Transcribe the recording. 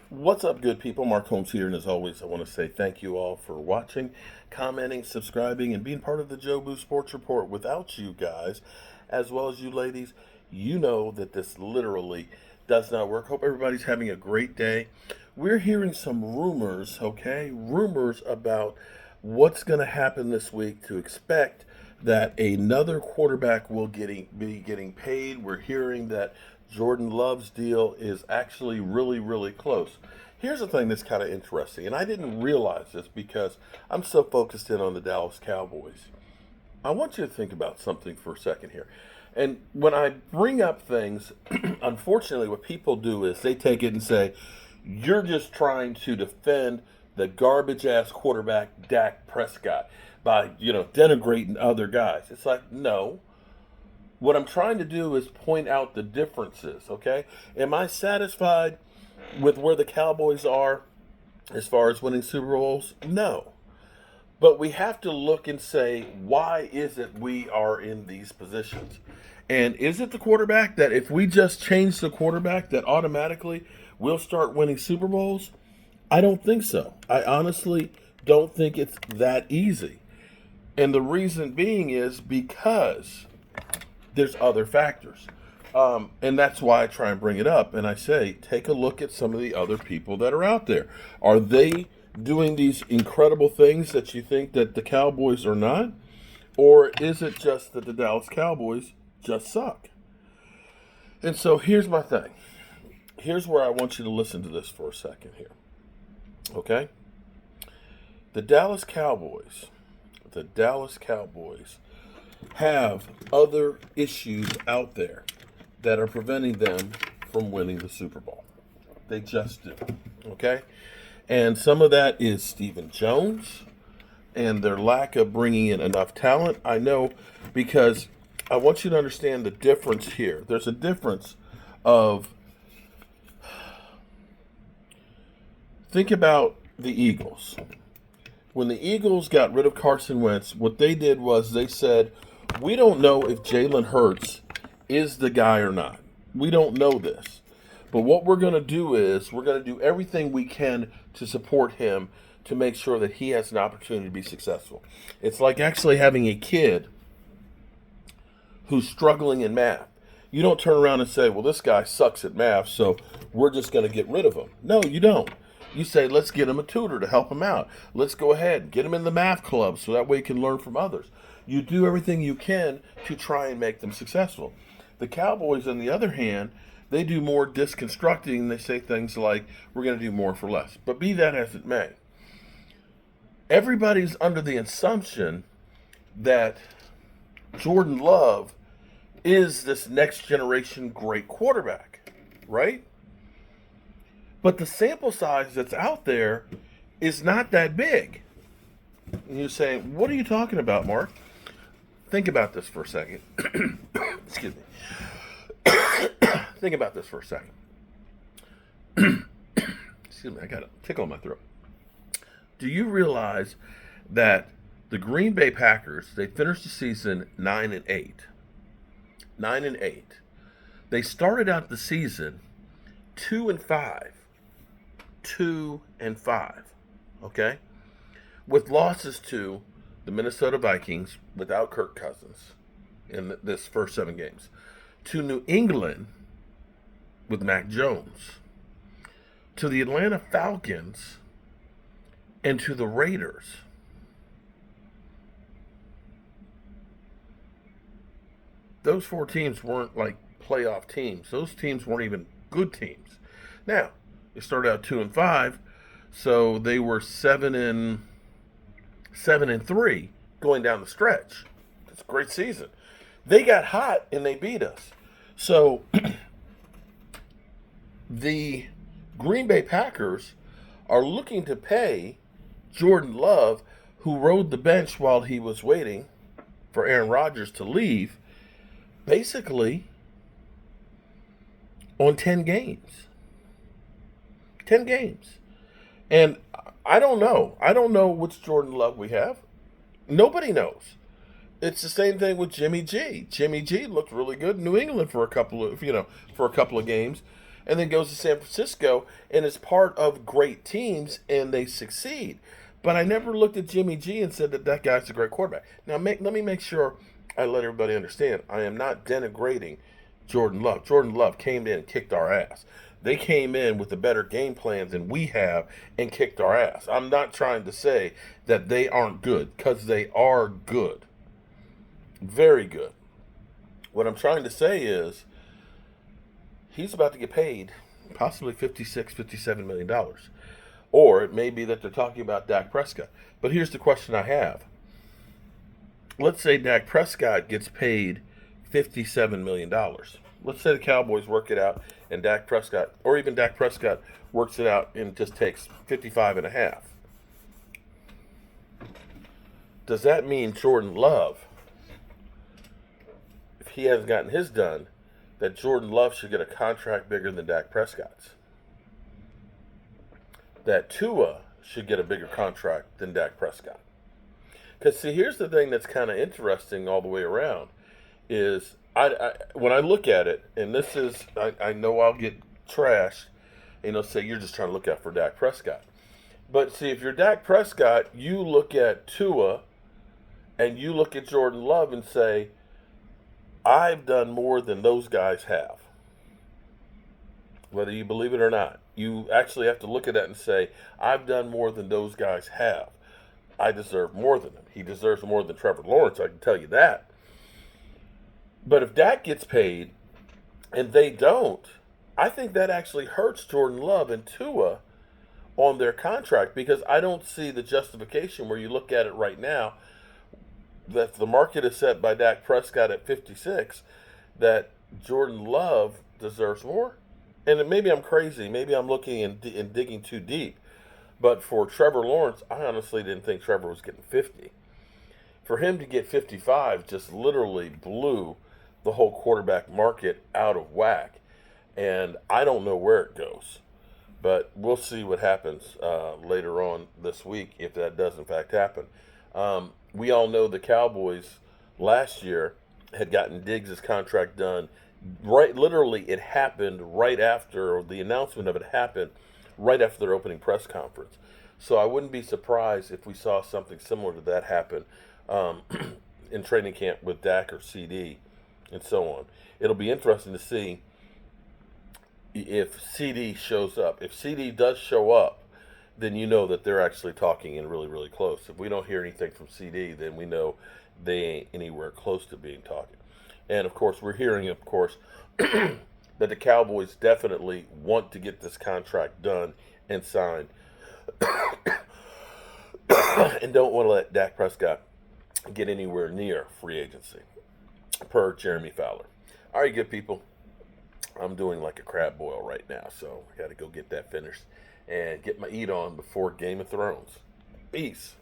What's up, good people? Mark Holmes here, and as always, I want to say thank you all for watching, commenting, subscribing, and being part of the Joe Boo Sports Report. Without you guys, as well as you ladies, you know that this literally does not work. Hope everybody's having a great day. We're hearing some rumors, okay? Rumors about what's going to happen this week to expect that another quarterback will be getting paid. We're hearing that Jordan Love's deal is actually really, really close. Here's the thing that's kind of interesting, and I didn't realize this because I'm so focused in on the Dallas Cowboys. I want you to think about something for a second here. And when I bring up things, unfortunately, what people do is they take it and say, you're just trying to defend the garbage ass quarterback Dak Prescott by, denigrating other guys. It's like, no. What I'm trying to do is point out the differences, okay? Am I satisfied with where the Cowboys are as far as winning Super Bowls? No. But we have to look and say, why is it we are in these positions? And is it the quarterback that if we just change the quarterback that automatically we'll start winning Super Bowls? I don't think so. I honestly don't think it's that easy. And the reason being is because there's other factors. And that's why I try and bring it up. And I say, take a look at some of the other people that are out there. Are they doing these incredible things that you think that the Cowboys are not? Or is it just that the Dallas Cowboys just suck? And so here's my thing. Here's where I want you to listen to this for a second here. Okay? The Dallas Cowboys have other issues out there that are preventing them from winning the Super Bowl. They just do. Okay? And some of that is Stephen Jones and their lack of bringing in enough talent. I know, because I want you to understand the difference here. There's a difference of, think about the Eagles. When the Eagles got rid of Carson Wentz, what they did was they said, we don't know if Jalen Hurts is the guy or not. We don't know this. But what we're going to do is we're going to do everything we can to support him to make sure that he has an opportunity to be successful. It's like actually having a kid who's struggling in math. You don't turn around and say, well, this guy sucks at math, so we're just going to get rid of him. No, you don't. You say, let's get him a tutor to help him out. Let's go ahead and get him in the math club so that way he can learn from others. You do everything you can to try and make them successful. The Cowboys, on the other hand, they do more disconstructing. They say things like, we're going to do more for less. But be that as it may, everybody's under the assumption that Jordan Love is this next generation great quarterback, right? But the sample size that's out there is not that big. And you're saying, what are you talking about, Mark? Think about this for a second. Excuse me. Think about this for a second. Excuse me, I got a tickle in my throat. Do you realize that the Green Bay Packers, they finished the season 9-8. 9-8. They started out the season 2-5. 2-5. Okay? With losses to the Minnesota Vikings without Kirk Cousins in this first 7 games, to New England with Mac Jones, to the Atlanta Falcons, and to the Raiders. Those 4 teams weren't like playoff teams. Those teams weren't even good teams. Now, they started out 2-5, so they were 7-3 going down the stretch. It's a great season. They got hot and they beat us. So the Green Bay Packers are looking to pay Jordan Love, who rode the bench while he was waiting for Aaron Rodgers to leave, basically on 10 games. 10 games. And I don't know. I don't know which Jordan Love we have. Nobody knows. It's the same thing with Jimmy G. Jimmy G looked really good in New England for a couple of games. and then goes to San Francisco and is part of great teams and they succeed. But I never looked at Jimmy G and said that that guy's a great quarterback. Now, let me make sure I let everybody understand. I am not denigrating Jordan Love. Jordan Love came in and kicked our ass. They came in with a better game plan than we have and kicked our ass. I'm not trying to say that they aren't good, because they are good. Very good. What I'm trying to say is he's about to get paid possibly $56, $57 million. Or it may be that they're talking about Dak Prescott. But here's the question I have. Let's say Dak Prescott gets paid $57 million. Let's say the Cowboys work it out and Dak Prescott, or even Dak Prescott works it out and just takes 55 and a half. Does that mean Jordan Love, if he hasn't gotten his done, that Jordan Love should get a contract bigger than Dak Prescott's? That Tua should get a bigger contract than Dak Prescott? Because, see, here's the thing that's kind of interesting all the way around is when I look at it, and this is, I know I'll get trashed, say you're just trying to look out for Dak Prescott. But, see, if you're Dak Prescott, you look at Tua and you look at Jordan Love and say, I've done more than those guys have. Whether you believe it or not, you actually have to look at that and say, I've done more than those guys have. I deserve more than him. He deserves more than Trevor Lawrence, I can tell you that. But if Dak gets paid and they don't, I think that actually hurts Jordan Love and Tua on their contract, because I don't see the justification where you look at it right now that the market is set by Dak Prescott at 56, that Jordan Love deserves more. And maybe I'm crazy. Maybe I'm looking and digging too deep. But for Trevor Lawrence, I honestly didn't think Trevor was getting 50. For him to get 55 just literally blew the whole quarterback market out of whack. And I don't know where it goes. But we'll see what happens later on this week if that does in fact happen. We all know the Cowboys last year had gotten Diggs' contract done. Right, literally, it happened right after, or the announcement of it happened right after their opening press conference. So I wouldn't be surprised if we saw something similar to that happen in training camp with Dak or CD and so on. It'll be interesting to see if CD shows up. If CD does show up, then you know that they're actually talking and really, really close. If we don't hear anything from CD, then we know they ain't anywhere close to being talking. And, of course, we're hearing, of course, that the Cowboys definitely want to get this contract done and signed and don't want to let Dak Prescott get anywhere near free agency, per Jeremy Fowler. All right, good people. I'm doing like a crab boil right now, so I got to go get that finished and get my eat on before Game of Thrones. Peace.